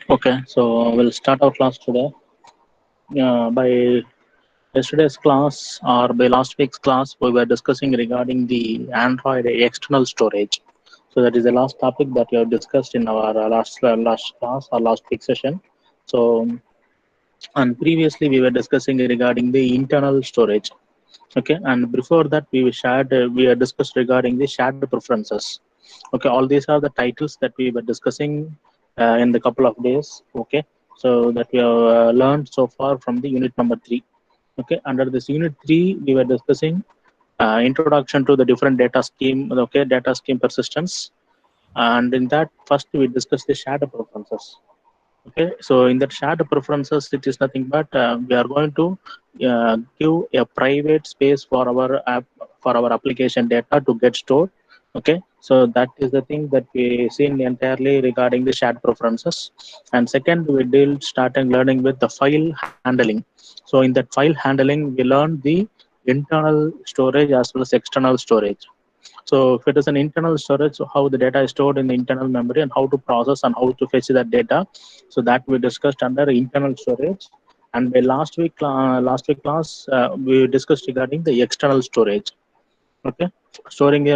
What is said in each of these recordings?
Okay, so we'll start our class today. By yesterday's class or by last week's class, we were discussing regarding the Android external storage. So that is the last topic that we have discussed in our last class or last week session. So and previously we were discussing regarding the internal storage. Okay, and before that we had discussed regarding the shared preferences. Okay, all these are the titles that we were discussing in the couple of days. Okay, so that we have learned so far from the unit number 3. Okay, under this unit 3 we were discussing introduction to the different data scheme. Okay, data scheme persistence, and in that first we discussed the shared preferences. Okay, so in that shared preferences, it is nothing but we are going to give a private space for our app, for our application data to get stored. Okay, so that is the thing that we seen entirely regarding the shared preferences. And second, we did starting learning with the file handling. So in that file handling, we learned the internal storage as well as external storage. So if it is an internal storage, so how the data is stored in the internal memory and how to process and how to fetch that data. So that we discussed under internal storage. And by last week class, we discussed regarding the external storage. Okay, storing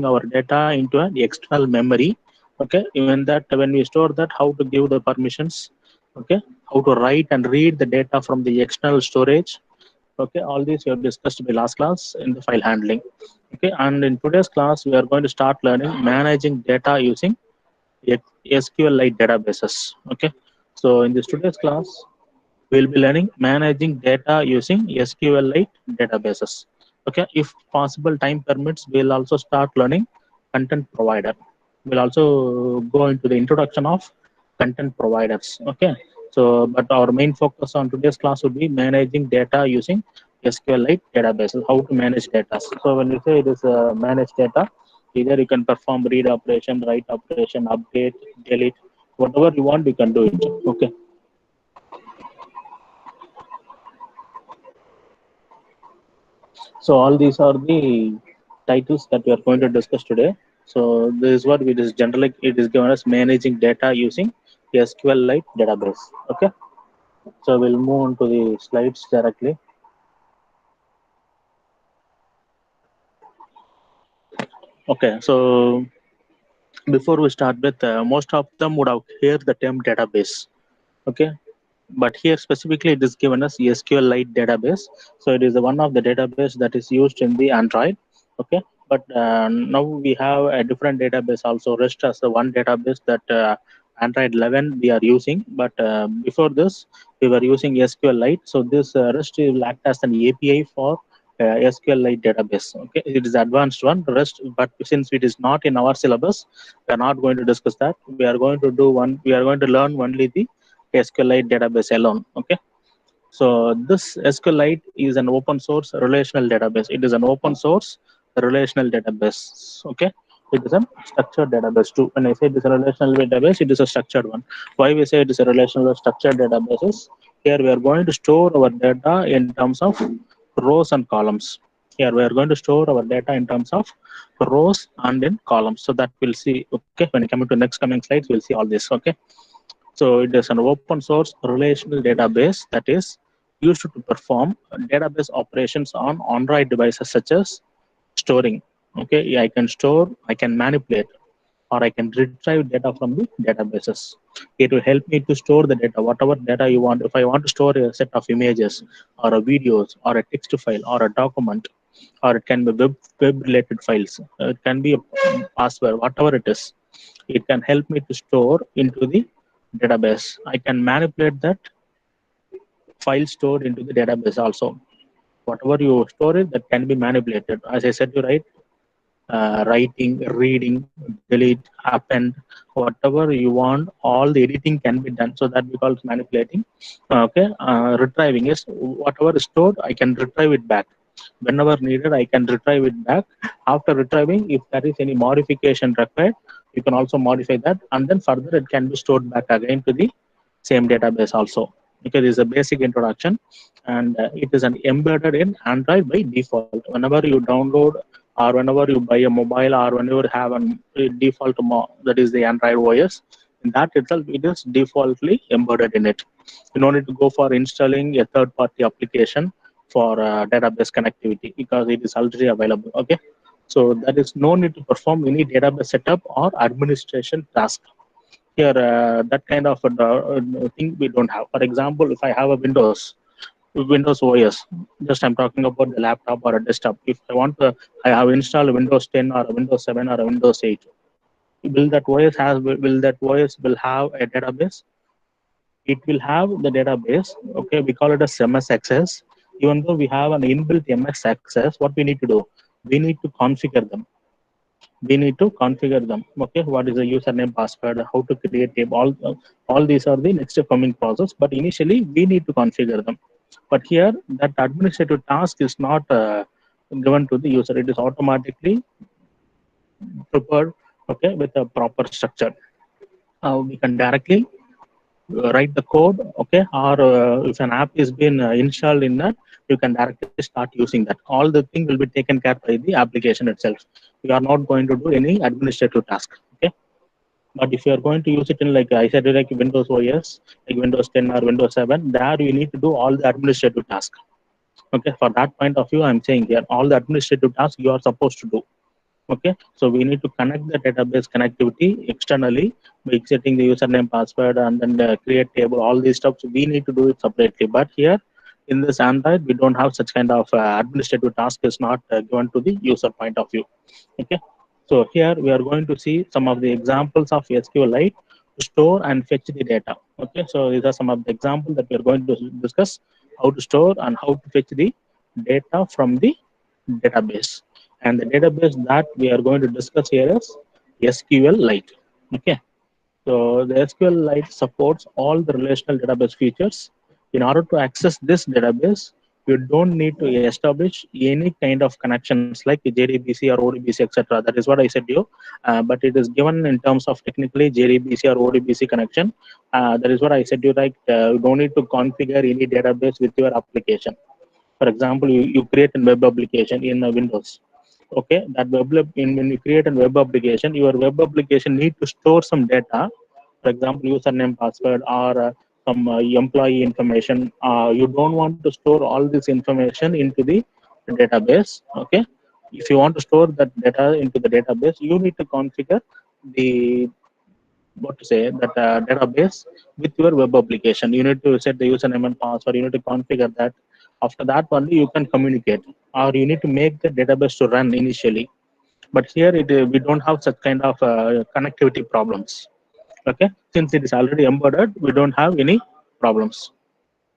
our data into an external memory. Okay, even that when we store that, how to give the permissions. Okay, how to write and read the data from the external storage. Okay, all these we have discussed in the last class in the file handling. Okay, and in today's class we are going to start learning managing data using SQLite databases. Okay, so in this today's class we'll be learning managing data using SQLite databases. Okay, if possible time permits, we'll also start learning content provider. We'll also go into the introduction of content providers. Okay, so but our main focus on today's class would be managing data using SQLite databases, how to manage data. So when we say it is manage data, either you can perform read operation, write operation, update, delete, whatever you want, you can do it. Okay. So all these are the titles that we are going to discuss today. So this is what it is generally it is given as managing data using SQLite database. Okay. So we'll move on to the slides directly. Okay. So before we start with, most of them would have heard the term database. Okay. But here specifically it is given as SQLite database. So it is one of the database that is used in the Android. Okay, but now we have a different database also, REST as the one database that Android 11 we are using. But before this we were using SQLite. So this REST will act as an API for SQLite database. Okay, it is advanced one REST, but since it is not in our syllabus, we are not going to discuss that. We are going to do one. We are going to learn only the SQLite database alone. Okay, so this SQLite is an open source relational database. It is an open source relational database. Okay, it is a structured database too. When I say it is a relational database, it is a structured one. Why we say it is a relational or structured database is here we are going to store our data in terms of rows and columns. Here we are going to store our data in terms of rows and in columns. So that we'll see. Okay, when we come into next coming slides, we'll see all this. Okay. So it is an open source relational database that is used to perform database operations on Android devices such as storing. Okay, I can store, I can manipulate, or I can retrieve data from the databases. It will help me to store the data, whatever data you want. If I want to store a set of images or a videos or a text file or a document, or it can be web related files, it can be a password, whatever it is, it can help me to store into the database. I can manipulate that file stored into the database also. Whatever you store it, that can be manipulated. As I said, you writing, reading, delete, append, whatever you want, all the editing can be done. So that we call it manipulating. Okay, retrieving is whatever is stored, I can retrieve it back. Whenever needed, I can retrieve it back. After retrieving, if there is any modification required, you can also modify that, and then further it can be stored back again to the same database also. Because it's a basic introduction, and it is an embedded in Android by default. Whenever you download or whenever you buy a mobile, or whenever you have a default that is the Android OS, in that itself it is defaultly embedded in it. You don't need to go for installing a third-party application for database connectivity because it is already available. Okay, so there is no need to perform any database setup or administration task. Here, that kind of thing we don't have. For example, if I have a Windows OS, just I'm talking about the laptop or a desktop. If I want to, I have installed Windows 10 or a Windows 7 or a Windows 8. Will that OS will have a database? It will have the database. Okay, we call it as MS Access. Even though we have an inbuilt MS Access, what we need to do? We need to configure them. Okay, what is the username, password, how to create table, all these are the next coming process, but initially we need to configure them. But here that administrative task is not given to the user. It is automatically prepared, okay, with a proper structure. We can directly write the code, okay, or if an app is been installed in that, you can directly start using that. All the thing will be taken care by the application itself. You are not going to do any administrative task, okay. But if you are going to use it in, like I said, like Windows OS, like Windows 10 or Windows 7, there you need to do all the administrative task. Okay, for that point of view, I'm saying here all the administrative tasks you are supposed to do. Okay, so we need to connect the database connectivity externally by setting the username, password, and then create table. All these stuff we need to do it separately. But here in this Android, we don't have such kind of administrative task is not given to the user point of view. Okay, so here we are going to see some of the examples of SQLite to store and fetch the data. Okay, so these are some of the examples that we are going to discuss: how to store and how to fetch the data from the database. And the database that we are going to discuss here is SQLite. Okay, so the SQLite supports all the relational database features. In order to access this database, you don't need to establish any kind of connections like JDBC or ODBC, etc. That is what I said to you. But it is given in terms of technically JDBC or ODBC connection. That is what I said to you. Like you don't need to configure any database with your application. For example, you create a web application in Windows. Okay, that when you create a web application, your web application need to store some data. For example, username, password, or some employee information. You don't want to store all this information into the database. Okay, if you want to store that data into the database, you need to configure the what to say that database with your web application. You need to set the username and password. You need to configure that. After that only you can communicate, or you need to make the database to run initially. But here we don't have such kind of connectivity problems. Okay, since it is already embedded, we don't have any problems.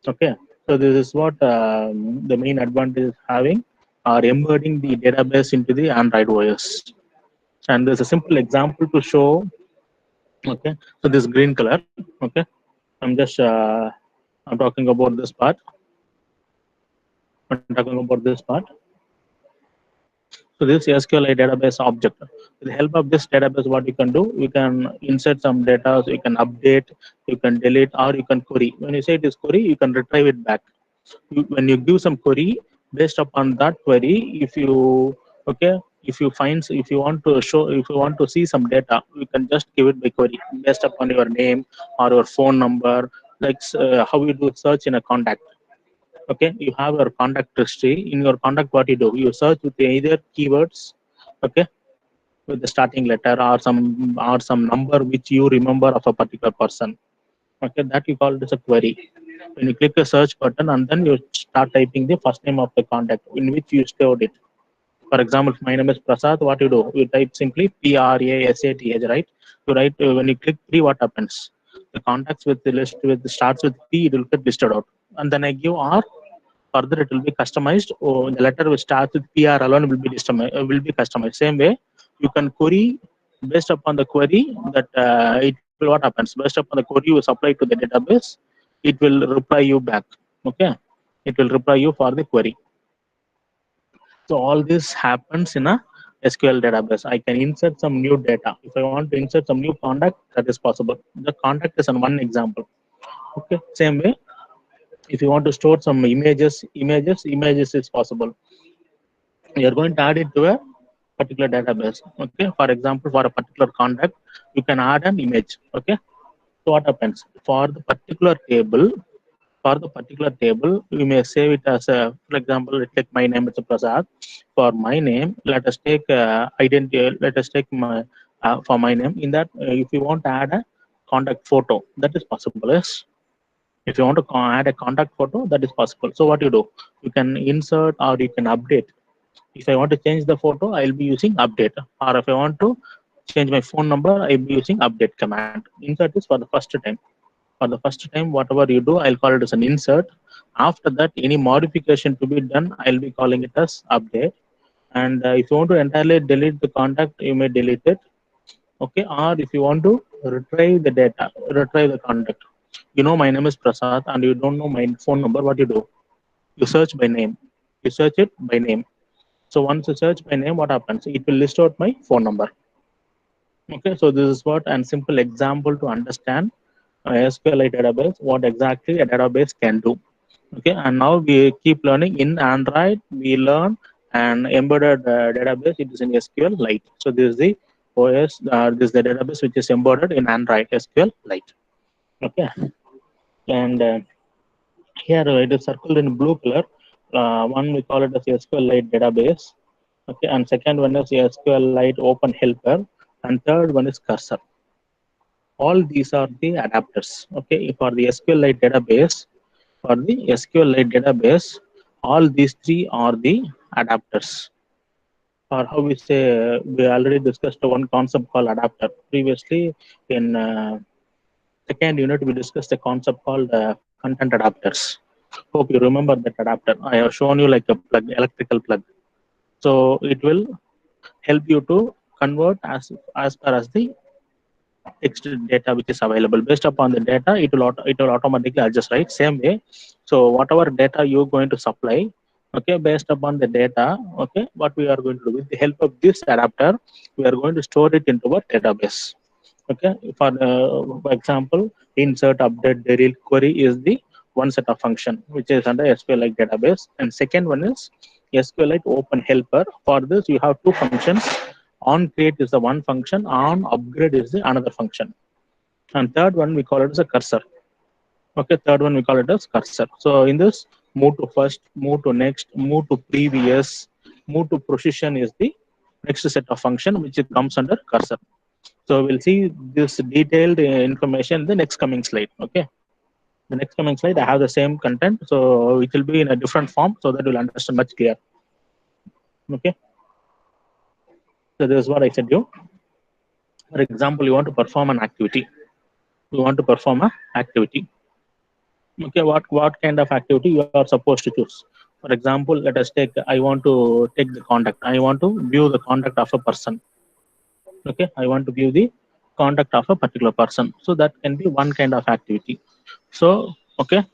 Okay, so this is what the main advantage is having, or embedding the database into the Android OS. And there's a simple example to show. Okay, so this green color. Okay, I'm talking about this part. I'm talking about this part. So this SQLite database object. With the help of this database, what you can do, you can insert some data, so you can update, you can delete, or you can query. When you say it is query, you can retrieve it back. When you give some query, based upon that query, if you okay, if you want to show, if you want to see some data, you can just give it by query based upon your name or your phone number, like how you do search in a contact. Okay, you have your contact history. In your contact, what you do, you search with either keywords, okay, with the starting letter or some number which you remember of a particular person. Okay, that you call it as a query. When you click the search button and then you start typing the first name of the contact in which you stored it. For example, my name is Prasad. What you do, you type simply PRASATH, right? You write when you click 3, what happens? The contacts with the list with starts with P, it will get listed out, and then I give R. Further, it will be customized. Or the letter which starts with PR alone will be customized. Same way, you can query based upon the query that it will what happens based upon the query you supply to the database, it will reply you back. Okay, it will reply you for the query. So all this happens in a SQL database. I can insert some new data. If I want to insert some new contact, that is possible. The contact is on one example. Okay, same way, if you want to store some images is possible. You are going to add it to a particular database. Okay, for example, for a particular contact, you can add an image. Okay, so what happens for the particular table? For the particular table, you may save it as a, for example, let's take my name, it's a Prasad. For my name, let us take identity. Let us take my for my name. In that, if you want to add a contact photo, that is possible. Yes, if you want to add a contact photo, that is possible. So what you do, you can insert or you can update. If I want to change the photo, I'll be using update. Or if I want to change my phone number, I'll be using update command. Insert is for the first time. For the first time, whatever you do, I'll call it as an insert. After that, any modification to be done, I'll be calling it as update. And if you want to entirely delete the contact, you may delete it. Okay, or if you want to retrieve the data, retrieve the contact. You know my name is Prasad and you don't know my phone number, what you do? You search by name. You search it by name. So once you search by name, what happens? It will list out my phone number. Okay, so this is what and simple example to understand SQLite database, what exactly a database can do. Okay, and now we keep learning in Android. We learn an embedded database. It is in SQLite. So this is the OS. This is the database which is embedded in Android SQLite. Okay, and here it is circled in blue color. One we call it as SQLite database. Okay, and second one is SQLite Open Helper, and third one is Cursor. All these are the adapters. Okay, for the SQLite database, all these three are the adapters. Or how we say, we already discussed one concept called adapter. Previously, in second unit, we discussed a concept called content adapters. Hope you remember that adapter. I have shown you like a plug, electrical plug. So it will help you to convert as far as the text data which is available. Based upon the data, it will automatically adjust, right? Same way. So whatever data you're going to supply, okay, based upon the data, okay, what we are going to do with the help of this adapter, we are going to store it into our database. Okay, for example, insert, update, delete, query is the one set of function which is under SQLite database, and second one is SQLite Open Helper. For this, you have two functions. On create is the one function, on upgrade is the another function, and third one we call it as a cursor. Okay, third one we call it as cursor. So in this, move to first, move to next, move to previous, move to precision is the next set of function which it comes under cursor. So we'll see this detailed information in the next coming slide. Okay, the next coming slide I have the same content, so it will be in a different form so that you'll understand much clear. Okay, so this is what I said you. For example, you want to perform an activity. You want to perform an activity. Okay, what kind of activity you are supposed to choose? For example, let us take, I want to take the contact. I want to view the contact of a person. Okay, I want to view the contact of a particular person. So that can be one kind of activity. So, okay,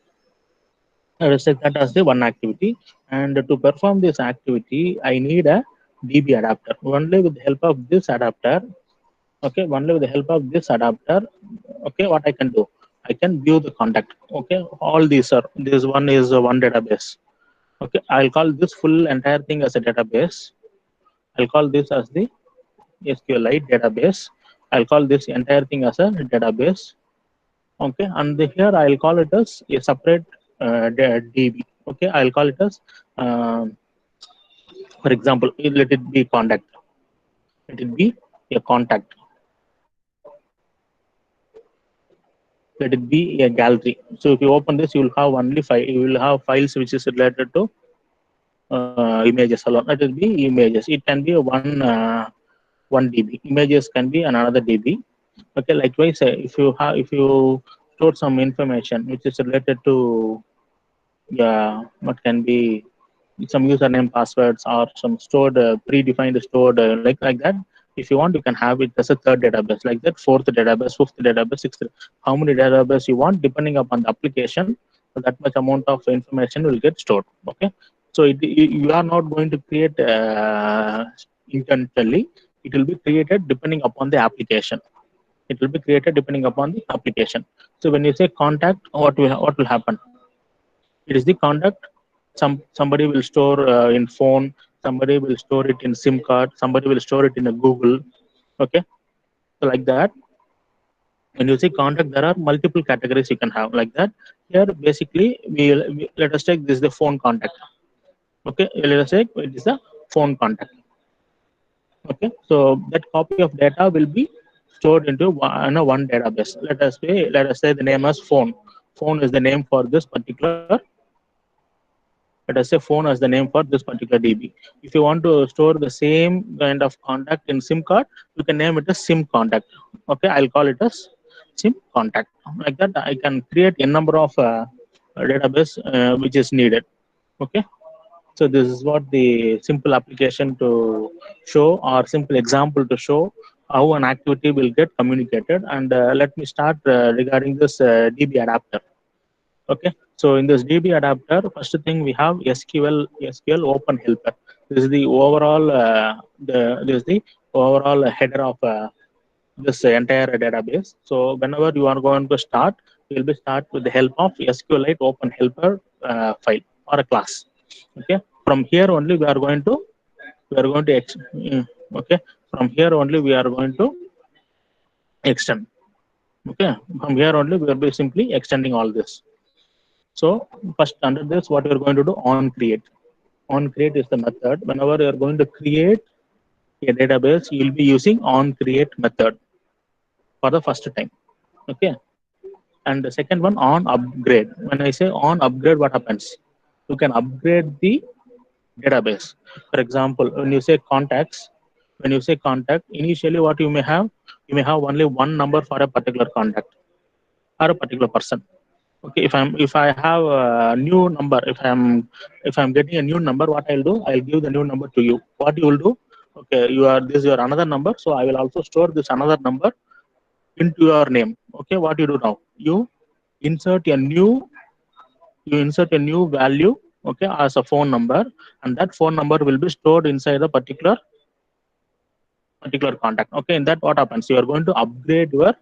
let us take that as the one activity. And to perform this activity, I need a DB adapter. Only with the help of this adapter, okay, only with the help of this adapter, okay, what I can do? I can view the contact. Okay, all these are, this one is one database. Okay, I'll call this full entire thing as a database. I'll call this as the SQLite database. I'll call this entire thing as a database. Okay, and here I'll call it as a separate DB. Okay, I'll call it as, for example, let it be contact. Let it be a contact. Let it be a gallery. So if you open this, you will have only you will have files which is related to images alone. Let it be images. It can be one DB. Images can be another DB. Okay, likewise, if you store some information which is related to what can be some username, passwords, or some stored predefined stored like that. If you want, you can have it as a third database, like that, fourth database, fifth database, sixth. How many database you want, depending upon the application, so that much amount of information will get stored. Okay, so you are not going to create intentionally. It will be created depending upon the application. It will be created depending upon the application. So when you say contact, what will happen? It is the contact. Somebody will store in phone. somebody will store it in SIM card, somebody will store it in a Google. Okay, so like that. When you say contact, there are multiple categories you can have like that. Here, basically, let us take this is the phone contact. Okay, let us say it is the phone contact. Okay, so that copy of data will be stored into one database. Let us say the name as phone. Phone is the name for this particular. Let us say phone as the name for this particular DB. If you want to store the same kind of contact in SIM card, you can name it as SIM contact. Okay, I'll call it as SIM contact. Like that, I can create a number of database which is needed. Okay, so this is what the simple application to show or simple example to show how an activity will get communicated. And let me start regarding this DB adapter. Okay, so in this DB adapter, first thing we have SQL Open Helper. This is the overall header of this entire database. So whenever you are going to start, you will be start with the help of SQLite Open Helper file or a class. Okay, from here only okay, from here only we are going to extend. Okay, from here only we will be simply extending all this. So first under this, what we are going to do, on create. On create is the method. Whenever you are going to create a database, you will be using on create method for the first time. Okay, and the second one, on upgrade. When I say on upgrade, what happens? You can upgrade the database. For example, when you say contacts, initially what you may have only one number for a particular contact or a particular person. Okay, if I have a new number, if I'm getting a new number, what I'll do, I'll give the new number to you. What you will do, okay, this is your another number, so I will also store this another number into your name. Okay, what you do now, you insert a new value, okay, as a phone number, and that phone number will be stored inside a particular contact. Okay, in that, what happens, you are going to upgrade your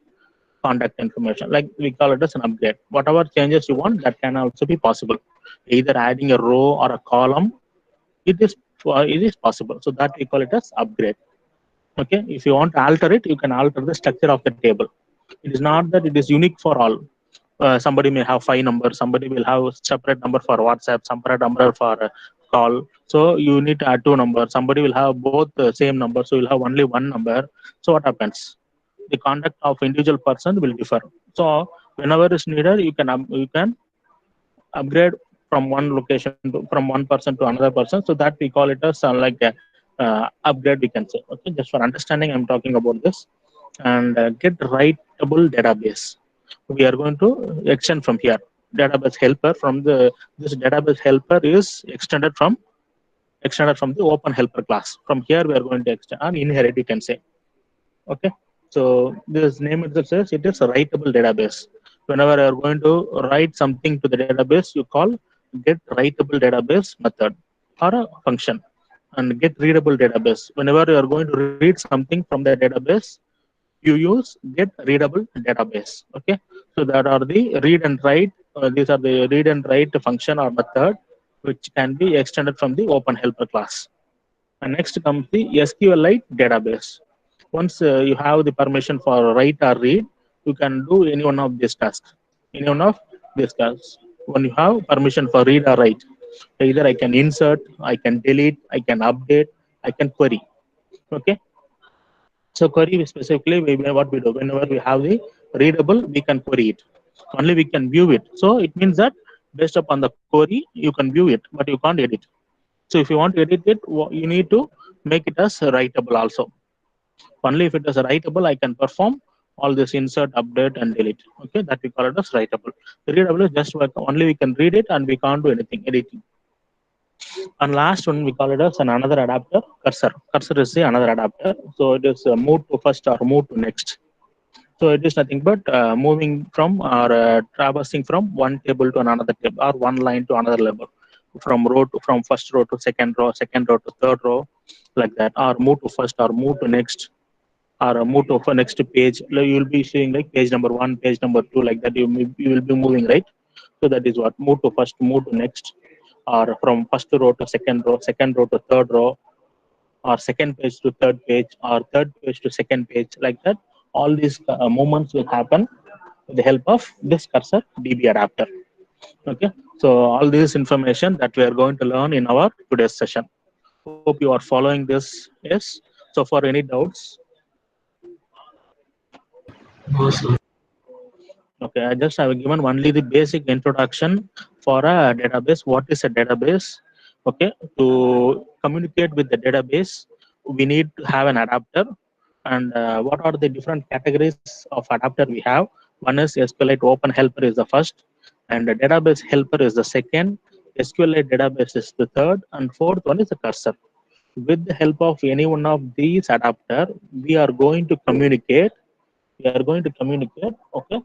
contact information, like we call it as an upgrade. Whatever changes you want, that can also be possible, either adding a row or a column. It is possible, so that we call it as upgrade. Okay, if you want to alter it, you can alter the structure of the table. It is not that it is unique for all. Somebody may have 5 numbers, somebody will have separate number for WhatsApp, separate number for call. So you need to add 2 numbers. Somebody will have both the same number, so you'll have only one number. So what happens? The contact of individual person will differ. So whenever is needed, you can upgrade from one location from one person to another person. So that we call it as like a upgrade, we can say. Okay, just for understanding, I'm talking about this. And get writable database. We are going to extend from here. Database helper this database helper is extended from the open helper class. From here we are going to extend and inherit, you can say. Okay, so this name itself says it is a writable database. Whenever you are going to write something to the database, you call get writable database method or a function. And get readable database. Whenever you are going to read something from the database, you use get readable database. Okay, so that are the read and write. These are the read and write function or method which can be extended from the open helper class. And next comes the SQLite database. Once you have the permission for write or read, you can do any one of these tasks. When you have permission for read or write, either I can insert, I can delete, I can update, I can query. Okay. So query specifically, what we do, whenever we have the readable, we can query it. Only we can view it. So it means that based upon the query, you can view it, but you can't edit. So if you want to edit it, you need to make it as writable also. Only if it is writable, I can perform all this insert, update, and delete. Okay, that we call it as writable. Readable is just only we can read it and we can't do anything, editing. And last one, we call it as another adapter, cursor. Cursor is the another adapter. So it is move to first or move to next. So it is nothing but moving from or traversing from one table to another table or one line to another level, from first row to second row to third row, like that, or move to first or move to next, or move to next page. Like you will be seeing like page number 1, page number 2, like that. You will be moving, right? So that is what move to first, move to next. or from first row to second row to third row, or second page to third page, or third page to second page, like that. All these movements will happen with the help of this cursor DB adapter. Okay, so all this information that we are going to learn in our today's session. Hope you are following this. Yes. So for any doubts, okay, I just have given only the basic introduction for a database. What is a database? Okay, to communicate with the database, we need to have an adapter. And what are the different categories of adapter we have? One is SQLite Open Helper is the first, and the database helper is the second. SQLite database is the third, and fourth one is the cursor. With the help of any one of these adapter, we are going to communicate. We are going to communicate. Okay,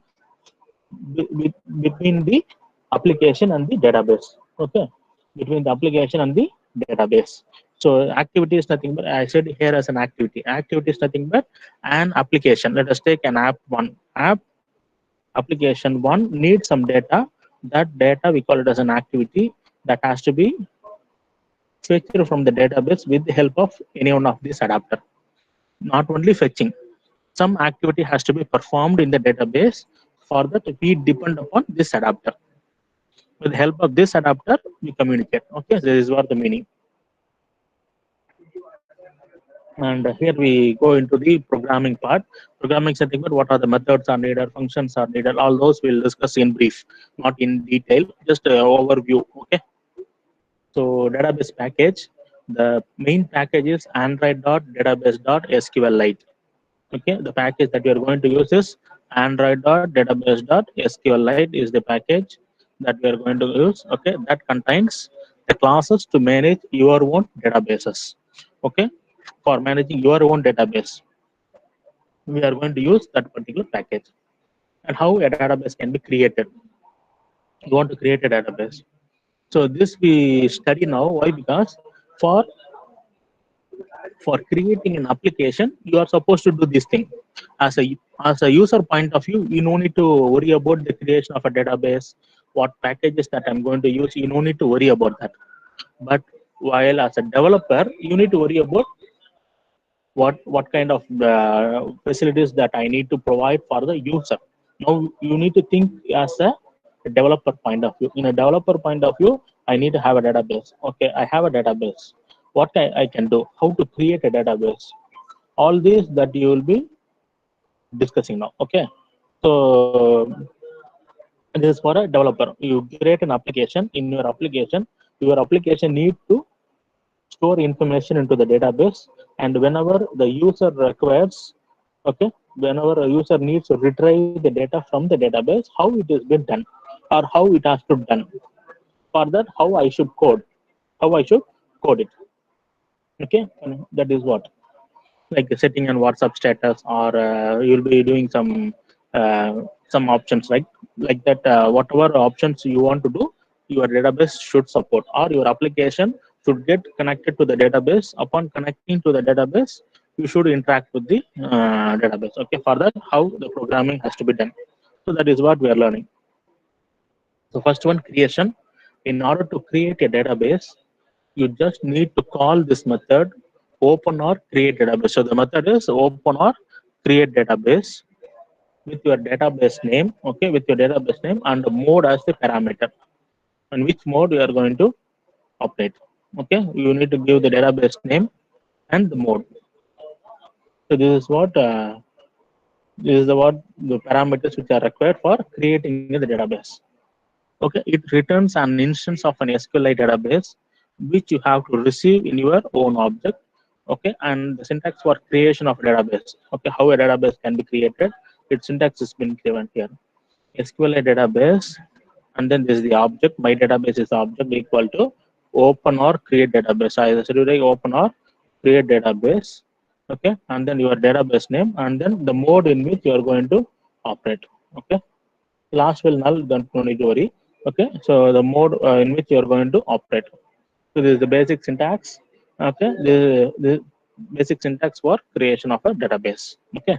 between the application and the database. Okay, between the application and the database. So activity is nothing but, I said here as an activity. Activity is nothing but an application. Let us take an app one. App application one needs some data. That data we call it as an activity that has to be fetched from the database with the help of any one of these adapter. Not only fetching, some activity has to be performed in the database. For that, we depend upon this adapter. With the help of this adapter, we communicate. Okay, this is what the meaning. And here we go into the programming part. Programming setting, but what are the methods are needed, functions are needed, all those we'll discuss in brief, not in detail, just overview. Okay. So database package, the main package is android.database.sqlite. Okay, the package that we are going to use is android.database.sqlite is the package that we are going to use. Okay, that contains the classes to manage your own databases. Okay, for managing your own database, we are going to use that particular package. And how a database can be created. You want to create a database. So this we study now. Why? Because for creating an application, you are supposed to do this thing. As a user point of view, you no need to worry about the creation of a database, what packages that I'm going to use. You no need to worry about that. But while as a developer, you need to worry about what kind of facilities that I need to provide for the user. Now you need to think as a developer point of view. In a developer point of view, I need to have a database. Okay, I have a database. What I can do? How to create a database? All these that you will be discussing now. Okay, so this is for a developer. You create an application. In your application need to store information into the database, and whenever the user requires, okay, whenever a user needs to retrieve the data from the database, how it is been done or how it has to be done. For that, how I should code, it. Okay, and that is what, like setting an WhatsApp status, or you'll be doing some options like that. Whatever options you want to do, your database should support, or your application should get connected to the database. Upon connecting to the database, you should interact with the database. Okay, for that, how the programming has to be done. So that is what we are learning. So first one, creation. In order to create a database, you just need to call this method open or create database. So the method is open or create database with your database name. Okay, with your database name and the mode as the parameter, and which mode you are going to operate. Okay, you need to give the database name and the mode. So this is what what the parameters which are required for creating the database. Okay, it returns an instance of an SQLite database which you have to receive in your own object. Okay, and the syntax for creation of a database. Okay, how a database can be created, its syntax has been given here. SQLite database, and then this is the object. My database is the object equal to open or create database. I said open or create database. Okay, and then your database name, and then the mode in which you are going to operate. Okay, last will null, don't need to worry. Okay, so the mode in which you are going to operate. So this is the basic syntax. Okay, the basic syntax for creation of a database. Okay,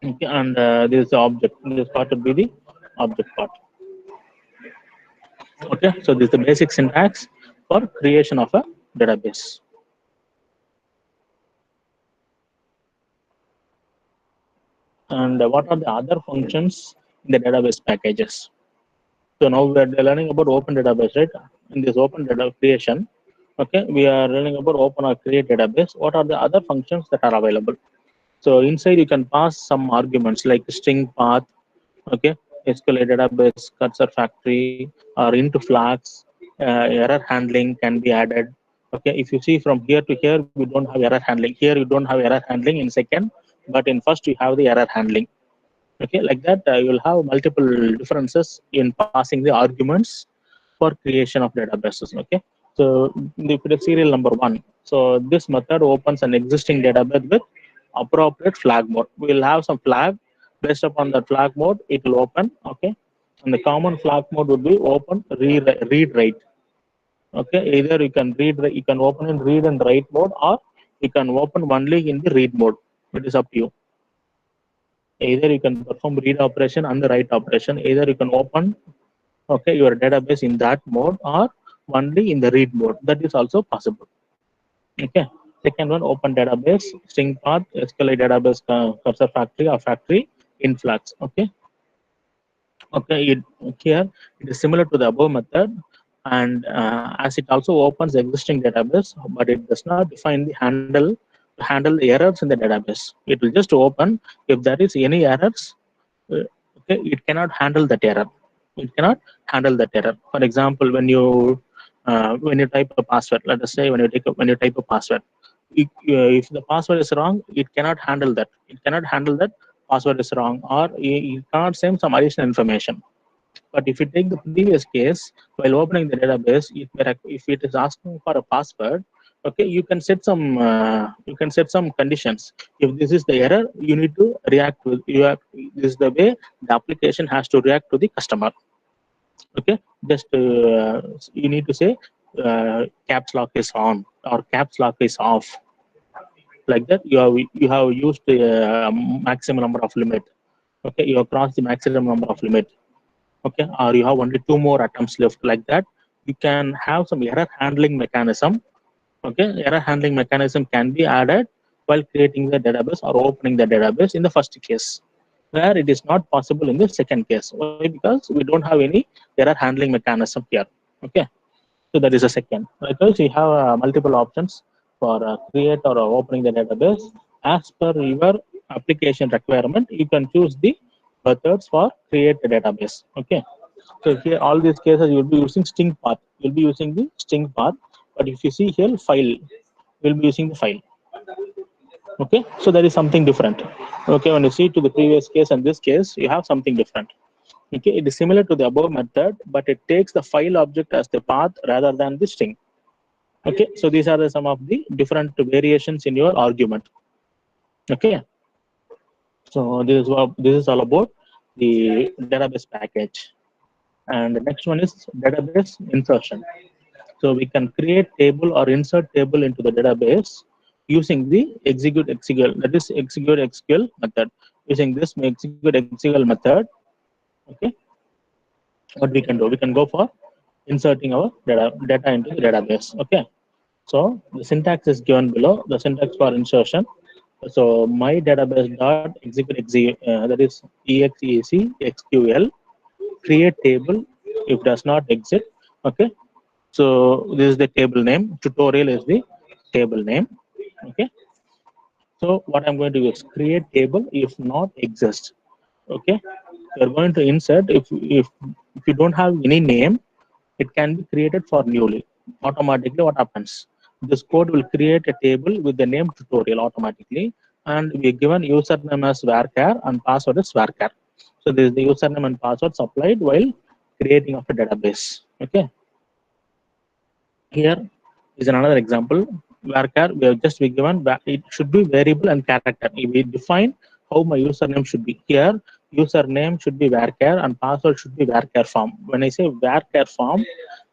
okay, and this is the object. This part will be the object part. Okay, so this is the basic syntax for creation of a database. And what are the other functions in the database packages? So now we are learning about open database, right? In this open data creation, okay, we are learning about open or create database. What are the other functions that are available? So inside you can pass some arguments like string path, okay, SQL database, cursor factory, or into flags. Error handling can be added. Okay, if you see from here to here, we don't have error handling. Here you don't have error handling in second, but in first you have the error handling. Okay, like that you will have multiple differences in passing the arguments for creation of databases. Okay, so the serial number one. So this method opens an existing database with appropriate flag mode. We will have some flag. Based upon that flag mode, it will open. Okay, and the common flag mode would be open, read write. Okay, either you can you can open in read and write mode, or you can open only in the read mode. It is up to you. Either you can perform read operation and the write operation. Either you can open, okay, your database in that mode, or only in the read mode. That is also possible. Okay, second one, open database, string path, SQL database, cursor factory or factory in flux. Okay, okay, here it is similar to the above method, and as it also opens existing database, but it does not define the handle the errors in the database. It will just open. If there is any errors, okay, it cannot handle that error. It cannot handle that error. For example, when you type a password, let us say when you type a password, if the password is wrong, it cannot handle that. It cannot handle that password is wrong, or you cannot send some additional information. But if you take the previous case, while opening the database, if it is asking for a password, okay, you can set some conditions. If this is the error, you need to react with this is the way the application has to react to the customer. Okay, just you need to say caps lock is on or caps lock is off. Like that, you have used the maximum number of limit. Okay, you have crossed the maximum number of limit. Okay, or you have only 2 more attempts left. Like that, you can have some error handling mechanism. Okay, error handling mechanism can be added while creating the database or opening the database in the first case, where it is not possible in the second case. Why? Because we don't have any error handling mechanism here. Okay, so that is a second. Because you have multiple options for create or opening the database. As per your application requirement, you can choose the methods for create the database. Okay, so here all these cases you will be using string path. You'll be using the string path. But if you see here file, we'll be using the file. Okay, so that is something different. Okay, when you see to the previous case and this case, you have something different. Okay, it is similar to the above method, but it takes the file object as the path rather than the string. Okay, so these are some of the different variations in your argument. Okay, so this is all about the database package. And the next one is database insertion. So we can create table or insert table into the database using the execute SQL, that is execute SQL method. Using this execute SQL method, okay, what we can do, we can go for inserting our data into the database. Okay, so the syntax is given below. The syntax for insertion. So my database dot execute that is exec SQL create table if does not exist. Okay, so this is the table name. Tutorial is the table name. Okay, so what I'm going to do is create table if not exist. Okay, you're going to insert if you don't have any name, it can be created for newly. Automatically what happens, this code will create a table with the name tutorial automatically, and we given username as varchar and password is varchar. So this is the username and password supplied while creating of a database. Okay, here is another example. Varchar, we have just be given it should be variable and character. If we define how my username should be here, username should be varchar and password should be varchar form. When I say varchar form,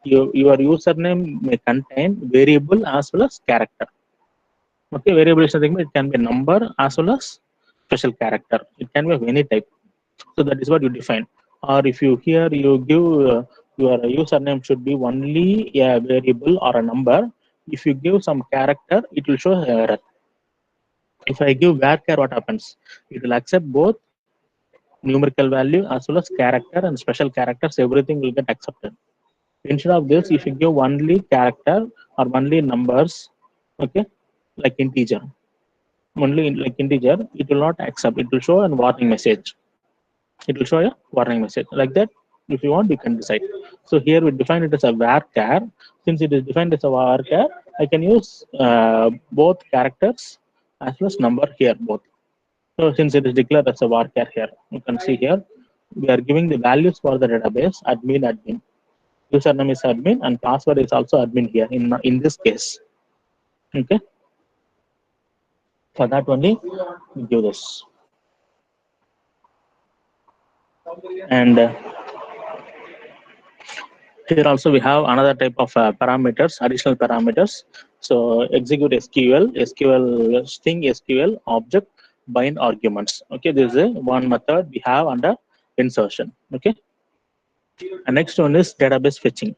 your username may contain variable as well as character. Okay, variable is something, it can be a number as well as special character. It can be of any type. So that is what you define. Or if you here you give your username should be only a variable or a number. If you give some character, it will show error. If I give varchar, what happens? It will accept both numerical value as well as character and special characters. Everything will get accepted. Instead of this, if you give only character or only numbers, okay, like integer, only like integer, it will not accept. It will show a warning message. It will show a warning message like that. If you want, you can decide. So here we define it as a varchar. Since it is defined as a varchar, I can use both characters as well as number here both. So since it is declared as a varchar here, you can see here we are giving the values for the database admin. Username is admin and password is also admin here in this case. Okay. For that only we give this. And here also we have another type of parameters, additional parameters. So execute SQL string SQL object bind arguments. Okay, this is one method we have under insertion. Okay, and next one is database fetching.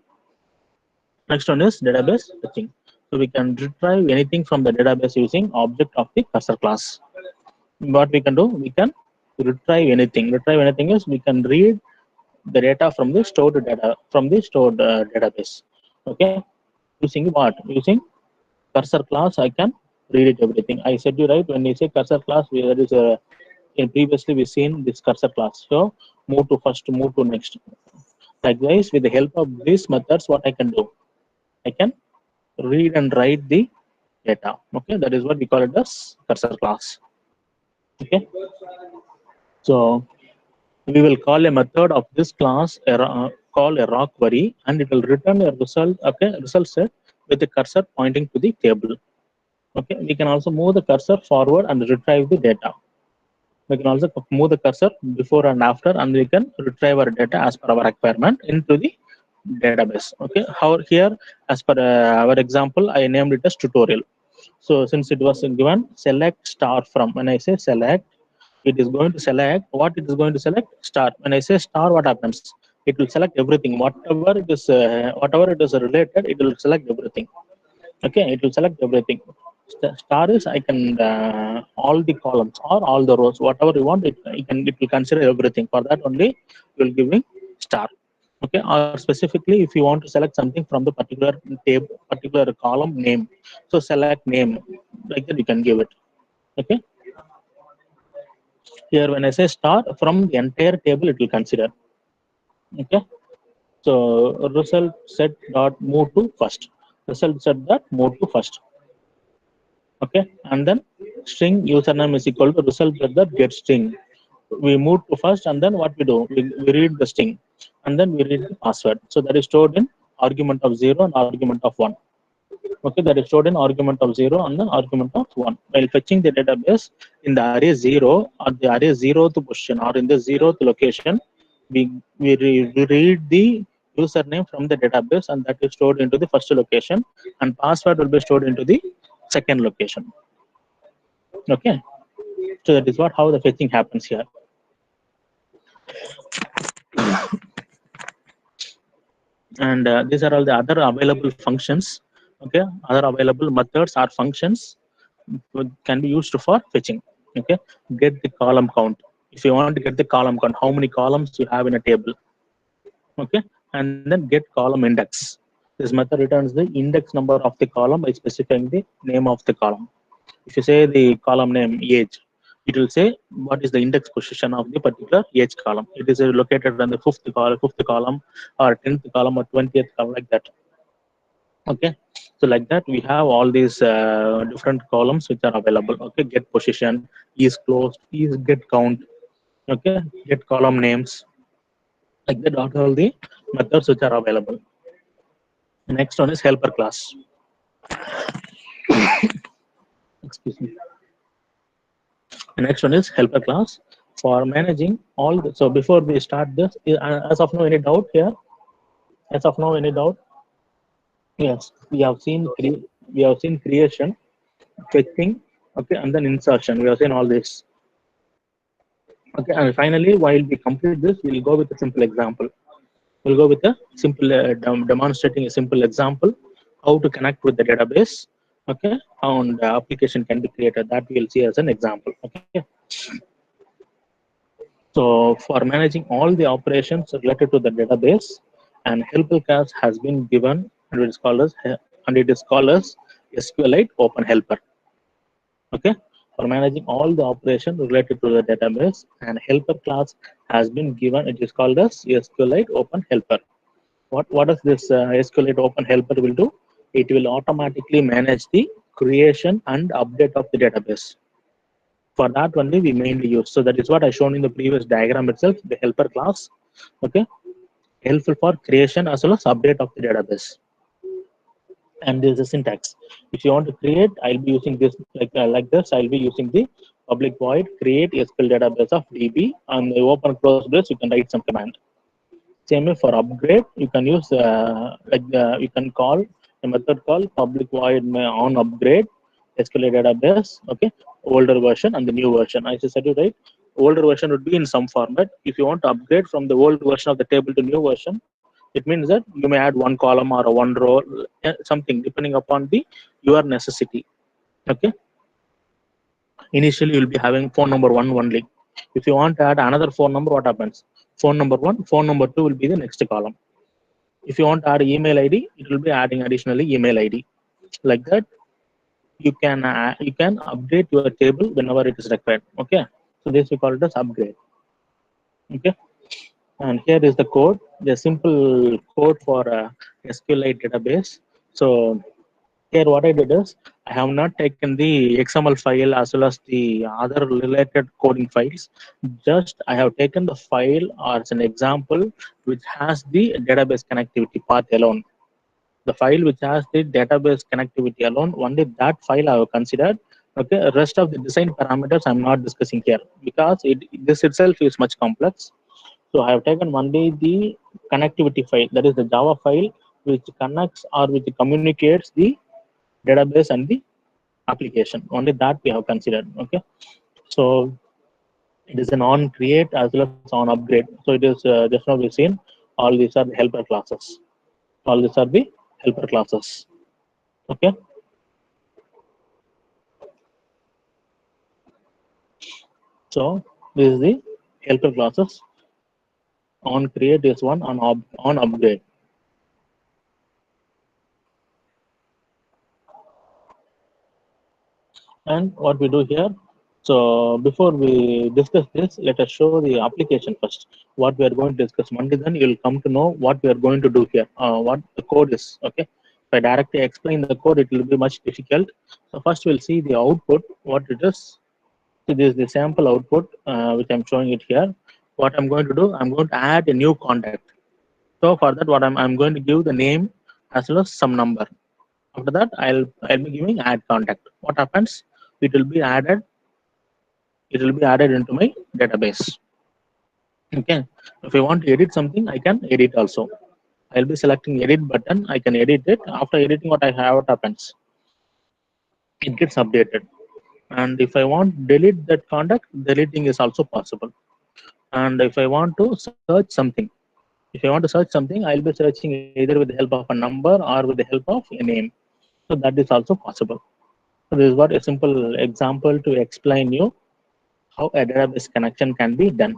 So we can retrieve anything from the database using object of the cursor class. What we can do, we can retrieve anything. Retrieve anything is we can read the data from the stored database. Okay, using what? Using cursor class, I can read it everything. I said you right when you say cursor class, there is a previously we seen this cursor class. So move to first, move to next. Likewise, with the help of these methods, what I can do, I can read and write the data. Okay, that is what we call it as cursor class. Okay, so we will call a method of this class call a raw query, and it will return a result. Okay, result set with the cursor pointing to the table. Okay, we can also move the cursor forward and retrieve the data. We can also move the cursor before and after, and we can retrieve our data as per our requirement into the database. Okay, how here as per our example, I named it as tutorial. So since it was given select star from, when I say select, it is going to select what it is going to select star. When I say star, what happens? It will select everything. Whatever it is related, it will select everything. Okay, it will select everything. Star is I can all the columns or all the rows, whatever you want. It will consider everything. For that only, you will giving star. Okay, or specifically if you want to select something from the particular table, particular column name, so select name, like that you can give it. Okay, here when I say star, from the entire table it will consider. Okay, so result set dot move to first, result set dot move to first. Okay, and then string username is equal to result dot get string. We move to first, and then what we do, we read the string, and then we read the password. So that is stored in argument of 0 and argument of 1. Okay, that is stored in argument of 0 and then argument of 1. While fetching the database in the array 0 or the array 0th position or in the 0th location, we read the username from the database, and that is stored into the first location, and password will be stored into the second location. Okay, so that is what how the fetching happens here. And these are all the other available functions. Okay, other available methods or functions can be used for fetching. Okay, get the column count. If you want to get the column count, how many columns you have in a table. Okay, and then get column index. This method returns the index number of the column by specifying the name of the column. If you say the column name age, it will say what is the index position of the particular age column. It is located on the fifth column or 10th column or 20th column, like that. Okay, so like that we have all these different columns which are available. Okay, get position, is closed, is get count. Okay, get column names, like that. All the methods which are available. The next one is helper class. Excuse me. The next one is helper class for managing all the, so before we start this, as of now, any doubt here? As of now, any doubt? Yes, we have seen creation, fetching, okay, and then insertion. We have seen all this. Okay, and finally, while we complete this, we'll go with a simple example. We'll go with a simple demonstrating a simple example how to connect with the database. Okay, and the application can be created. That we'll see as an example. Okay. So for managing all the operations related to the database, and helper class has been given, and it is called as SQLite Open Helper. Okay. For managing all the operations related to the database, and helper class has been given. It is called as SQLite Open Helper. What does this SQLite Open Helper will do? It will automatically manage the creation and update of the database. For that only we mainly use. So that is what I shown in the previous diagram itself, the helper class. Okay, helpful for creation as well as update of the database. And there's a syntax. If you want to create, I'll be using this like this. I'll be using the public void create SQL database of DB, and the open close brace you can write some command. Same way for upgrade, you can use you can call a method called public void on upgrade SQL database. Okay, older version and the new version. I just said it right. Older version would be in some format. If you want to upgrade from the old version of the table to new version, it means that you may add one column or a one row, something depending upon the your necessity. Okay. Initially, you'll be having phone number one only. If you want to add another phone number, what happens? Phone number one, phone number two will be the next column. If you want to add email ID, it will be adding additionally email ID. Like that, you can update your table whenever it is required. Okay, so this we call it as upgrade. Okay, and here is the code, the simple code for SQLite database. So here what I did is I have not taken the XML file as well as the other related coding files. Just I have taken the file or as an example which has the database connectivity part alone. The file which has the database connectivity alone, only that file I have considered. Okay, rest of the design parameters I'm not discussing here because this itself is much complex. So I have taken only the connectivity file, that is the Java file which connects or which communicates the database and the application. Only that we have considered. Okay, so it is an on create as well as on upgrade. So it is just now we've seen all these are the helper classes. All these are the helper classes. Okay. So this is the helper classes. On create is one, on upgrade. And what we do here, so before we discuss this, let us show the application first. What we are going to discuss. Only then you'll come to know what we are going to do here, what the code is. Okay. If I directly explain the code, it will be much difficult. So first we'll see the output, what it is. So this is the sample output, which I'm showing it here. What I'm going to do, I'm going to add a new contact. So for that, what I'm going to give the name as well as some number. After that, I'll be giving add contact. What happens? It will be added. It will be added into my database. Okay. If I want to edit something, I can edit also. I'll be selecting edit button. I can edit it. After editing, what I have, what happens? It gets updated. And if I want delete that contact, deleting is also possible. And if I want to search something, if I want to search something, I'll be searching either with the help of a number or with the help of a name. So that is also possible. So this is what a simple example to explain you how a database connection can be done.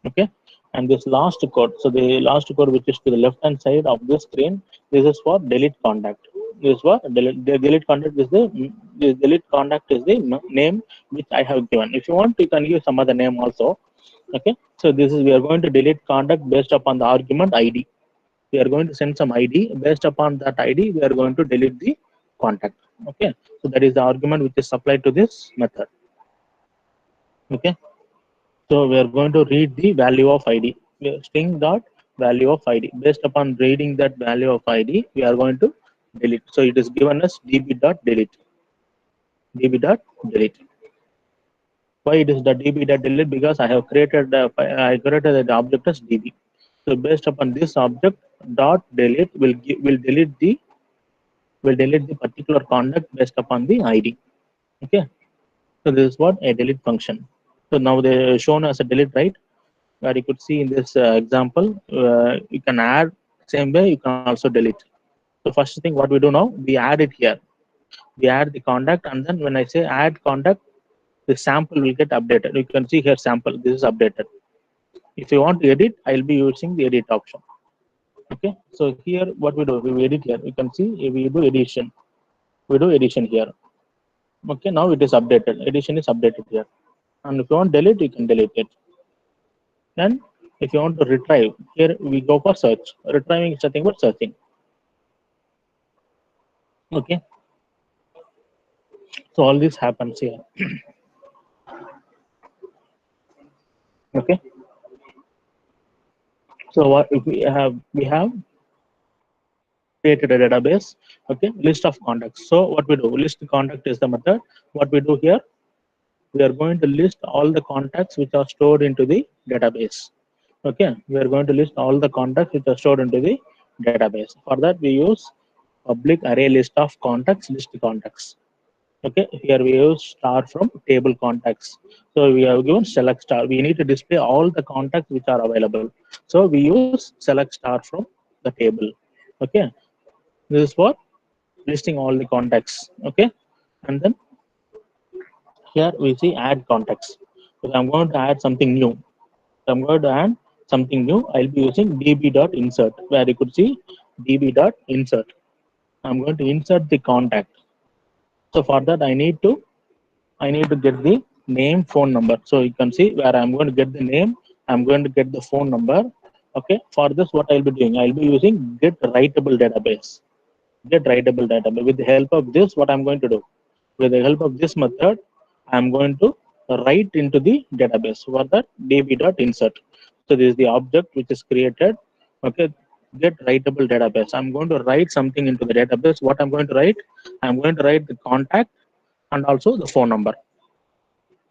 Okay. And this last code, so the last code which is to the left hand side of the screen, this is for delete contact. This is what the delete contact is the delete contact is the name which I have given. If you want, you can use some other name also. Okay. So this is, we are going to delete contact based upon the argument ID. We are going to send some ID. Based upon that ID, we are going to delete the contact. Okay. So that is the argument which is supplied to this method. Okay. So we are going to read the value of ID. String dot value of ID. Based upon reading that value of ID, we are going to delete. So it is given as db dot delete. db dot delete. Why it is the db dot delete? Because I have created the object as db. So based upon this object dot delete will delete the particular contact based upon the ID. Okay. So this is what a delete function. So now they shown as a delete, right? where you could see in this example, you can add same way, you can also delete. So first thing what we do now, we add it here. We add the contact, and then when I say add contact, the sample will get updated. You can see here sample, this is updated. If you want to edit, I'll be using the edit option. Okay, so here what we do, we edit here. You can see we do edition. We do edition here. Okay, now it is updated. Edition is updated here. And if you want to delete, you can delete it. And if you want to retrieve, here we go for search. Retrieving is nothing but searching. Okay, so all this happens here. Okay, so what if we have created a database. Okay, list of contacts. So what we do, list contact is the method. What we do here, we are going to list all the contacts which are stored into the database. Okay, we are going to list all the contacts which are stored into the database. For that we use public array list of contacts, list contacts. Okay, here we use star from table contacts. So we have given select star. We need to display all the contacts which are available. So we use select star from the table. Okay, this is for listing all the contacts. Okay, and then here we see add contacts. If I'm going to add something new, I'm going to add something new, I'll be using db.insert, where you could see db.insert. I'm going to insert the contact. So for that I need to get the name, phone number. So you can see where I'm going to get the name, I'm going to get the phone number. Okay, for this what I'll be doing, I'll be using get writable database. Get writable database. With the help of this, what I'm going to do, with the help of this method, I'm going to write into the database. For that, db.insert. So this is the object which is created. Okay, get writable database. I'm going to write something into the database. What I'm going to write? I'm going to write the contact and also the phone number.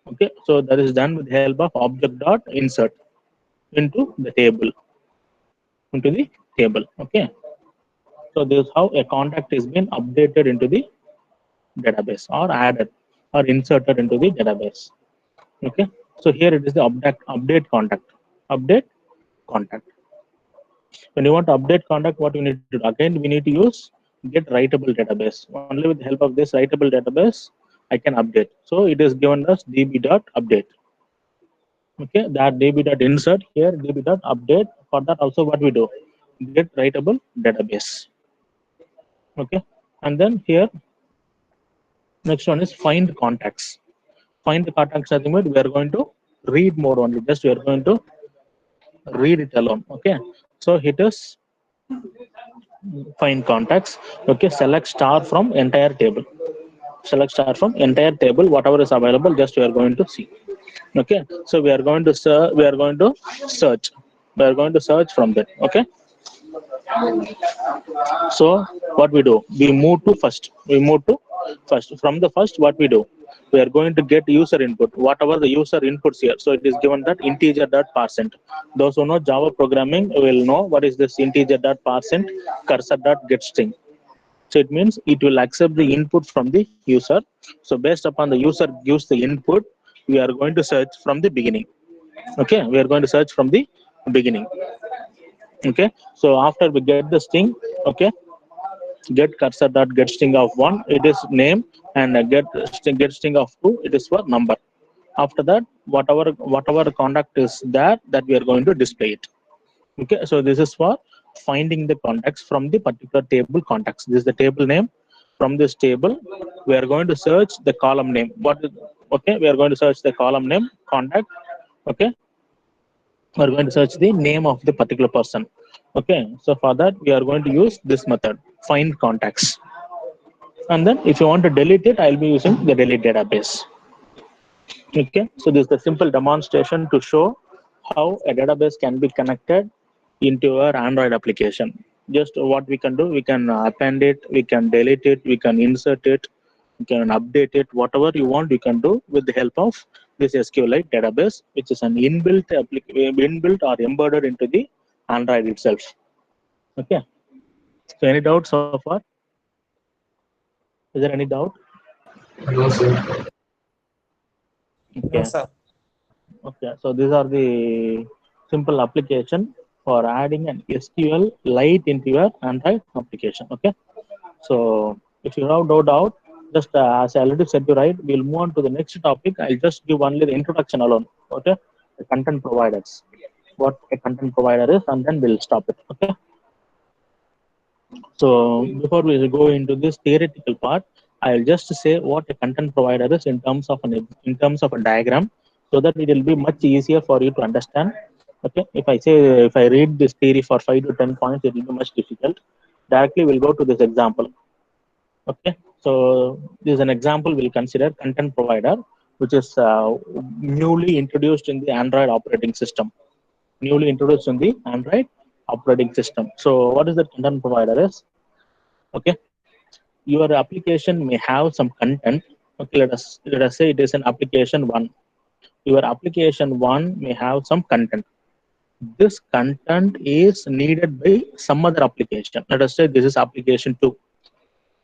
Okay, so that is done with the help of object.insert into the table. Into the table. Okay, so this is how a contact is being updated into the database or added or inserted into the database. Okay, so here it is the update contact. When you want to update contact, what you need to do, again we need to use get writable database. Only with the help of this writable database I can update. So it is given us db.update. Okay, that db.insert, here db.update. For that also what we do, get writable database. Okay, and then here next one is find contacts. Find the contacts nothing but we are going to read more only, just we are going to read it alone. Okay, so it is find contacts. Okay, select star from entire table. Select star from entire table, whatever is available, just we are going to see. Okay, so we are going to search, we are going to search from that. Okay, so what we do, we move to first. From the first, what we do, we are going to get user input, whatever the user inputs here. So it is given that integer dot %. Those who know Java programming will know what is this integer dot %, cursor dot get string. So it means it will accept the input from the user. So based upon the user gives the input, we are going to search from the beginning. Okay, we are going to search from the beginning. Okay, so after we get the string, okay, get cursor dot get string of 1, it is name, and get string of 2, it is for number. After that, whatever contact is there, that we are going to display it. Okay, so this is for finding the contacts from the particular table contacts. This is the table name. From this table we are going to search the column name. Okay, we are going to search the column name contact. Okay, we are going to search the name of the particular person. Okay, so for that we are going to use this method, find contacts. And then if you want to delete it, I'll be using the delete database. Okay, so this is the simple demonstration to show how a database can be connected into our Android application. Just what we can do, we can append it, we can delete it, we can insert it, you can update it, whatever you want you can do with the help of this SQLite database, which is an inbuilt or embedded into the Android itself. Okay, so any doubts so far? Is there any doubt? No, Okay. sir. Okay, so these are the simple application for adding an SQL Lite into your Android application. Okay. So if you have no doubt, just as I already said you right, we'll move on to the next topic. I'll just give only the introduction alone. Okay. The content providers. What a content provider is, and then we'll stop it. Okay. So before we go into this theoretical part, I'll just say what a content provider is in terms of a diagram, so that it will be much easier for you to understand. Okay, if I read this theory for 5 to 10 points, it will be much difficult. Directly, we'll go to this example. Okay, so this is an example we'll consider content provider, which is newly introduced in the Android operating system. Newly introduced in the Android operating system. So what is the content provider is? Okay, your application may have some content. Okay, let us say it is an application one. Your application one may have some content. This content is needed by some other application. Let us say this is application two,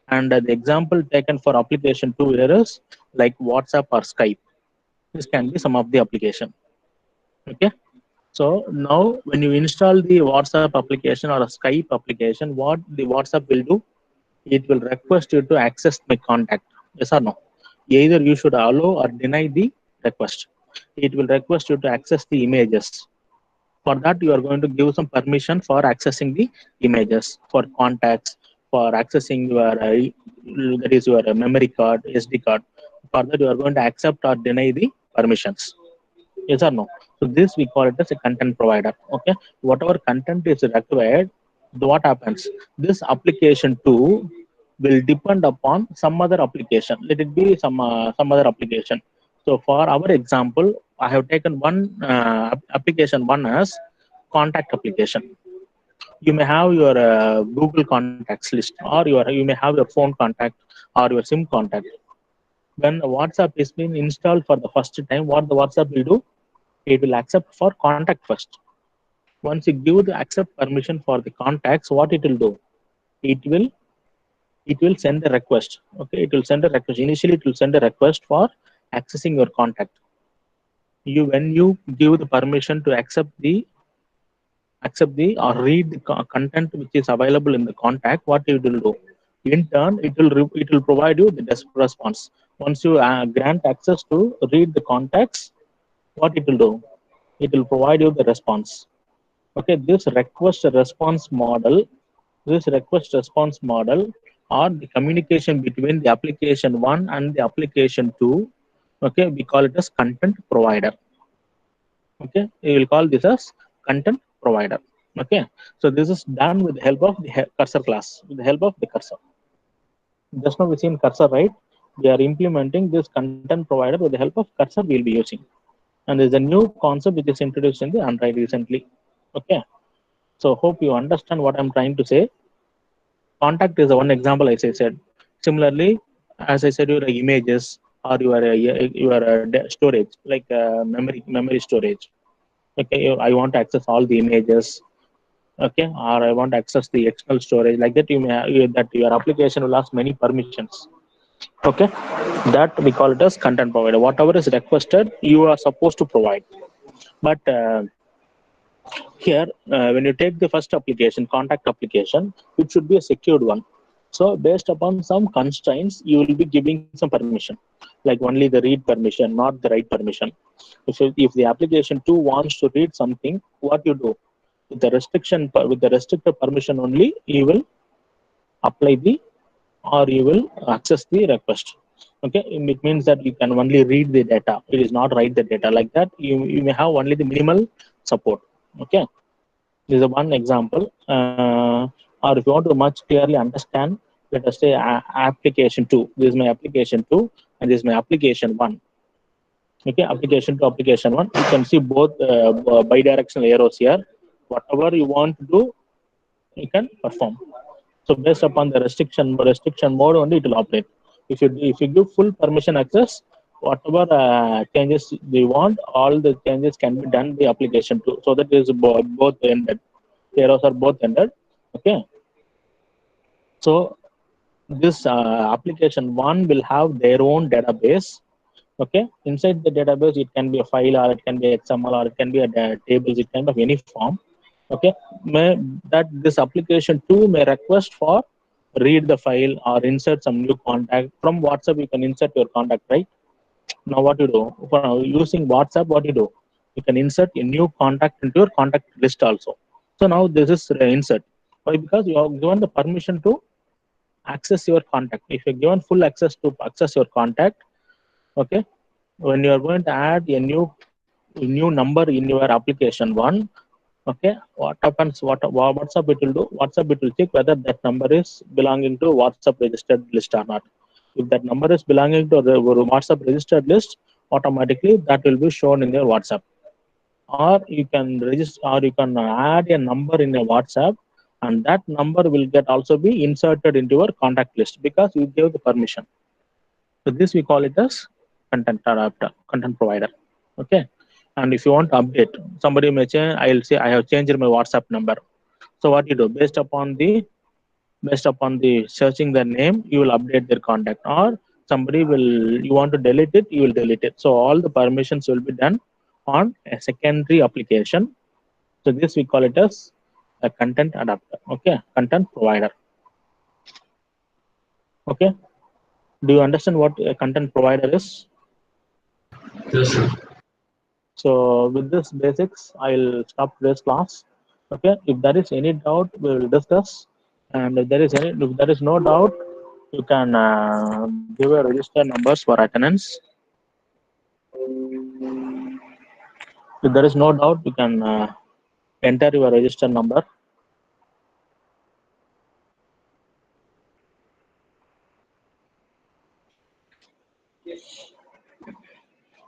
and the example taken for application two here is like WhatsApp or Skype. This can be some of the application. Okay, so now when you install the WhatsApp application or a Skype application, what the WhatsApp will do, it will request you to access my contact. Yes or no? Either you should allow or deny the request. It will request you to access the images. For that, you are going to give some permission for accessing the images, for contacts, for accessing your that is your memory card, SD card. For that, you are going to accept or deny the permissions. Yes or no? So this we call it as a content provider. Okay, whatever content is required, what happens? This application too will depend upon some other application. Let it be some other application. So for our example, I have taken one application one as contact application. You may have your Google contacts list, or you may have your phone contact or your SIM contact. When WhatsApp is being installed for the first time, what the WhatsApp will do? It will accept for contact first. Once you give the accept permission for the contacts, what it will do? It will send a request. Okay, it will send a request. Initially, it will send a request for accessing your contact. When you give the permission to accept the or read the content which is available in the contact, what it will do? In turn, it will provide you the response. Once you grant access to read the contacts, what it will do? It will provide you the response. Okay, this request response model, or the communication between the application one and the application two, okay, we call it as content provider. Okay, we will call this as content provider. Okay, so this is done with the help of the cursor class, with the help of the cursor. Just now we seen cursor, right? We are implementing this content provider with the help of cursor we'll be using. And there's a new concept which is introduced in the Android recently. Okay, so hope you understand what I'm trying to say. Contact is one example, as I said. Similarly, as I said, your images or your storage, like memory storage. Okay, I want to access all the images. Okay, or I want to access the external storage. Like that, that your application will ask many permissions. Okay, that we call it as content provider. Whatever is requested, you are supposed to provide. But here, when you take the first application, contact application, it should be a secured one. So based upon some constraints, you will be giving some permission, like only the read permission, not the write permission. If the application 2 wants to read something, what you do? With the restricted permission only, you will apply the, or you will access the request. Okay, it means that you can only read the data. It is not write the data. Like that, you may have only the minimal support. Okay, this is one example. Or if you want to much clearly understand, let us say application 2. This is my application 2, and this is my application 1. Okay, application to application 1. You can see both bidirectional arrows here. Whatever you want to do, you can perform. So based upon the restriction mode only, it will operate. If you give full permission access, whatever changes you want, all the changes can be done by application 2. So that is both ended. The arrows are both ended. Okay. So this application 1 will have their own database, Okay, inside the database, it can be a file or it can be XML or it can be a tables, it can be of any form. Okay, that this application too may request for read the file or insert some new contact from WhatsApp. You can insert your contact, right? Now what you do for using WhatsApp, what you do, you can insert a new contact into your contact list also. So now this is insert. Why? Because you have given the permission to access your contact. If you're given full access to access your contact, okay, when you are going to add a new number in your application one, okay, what happens? What WhatsApp it will do? WhatsApp it will check whether that number is belonging to WhatsApp registered list or not. If that number is belonging to the WhatsApp registered list, automatically that will be shown in your WhatsApp. Or you can register, or you can add a number in your WhatsApp, and that number will get also be inserted into your contact list because you gave the permission. So this we call it as content adapter, content provider. Okay. And if you want to update, somebody may change, I'll say I have changed my WhatsApp number. So what you do, based upon the searching their name, you will update their contact. Or somebody will, you want to delete it, you will delete it. So all the permissions will be done on a secondary application. So this we call it as a content adapter. Okay, content provider. Okay. Do you understand what a content provider is? Yes, sir. So with this basics, I'll stop today's class. Okay. If there is any doubt, we will discuss. And if there is no doubt, you can give a register numbers for attendance. If there is no doubt, you can enter your register number.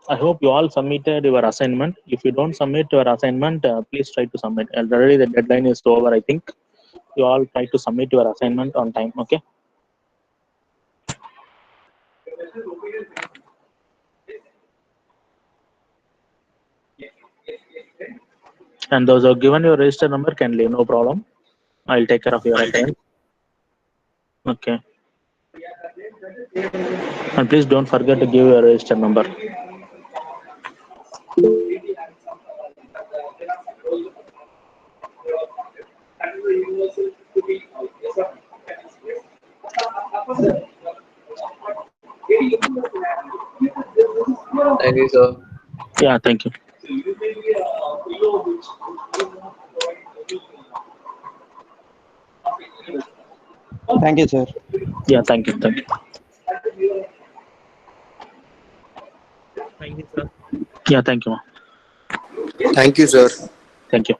I hope you all submitted your assignment. If you don't submit your assignment, please try to submit. Already the deadline is over, I think. You all try to submit your assignment on time. Okay. And those who are given your register number can leave, no problem. I'll take care of your attendance. Okay. And please don't forget to give your register number. Thank you, sir. Yeah, thank you. Thank you, sir. Yeah, thank you. Thank you. Thank you, sir. Yeah, thank you. Thank you, sir. Thank you.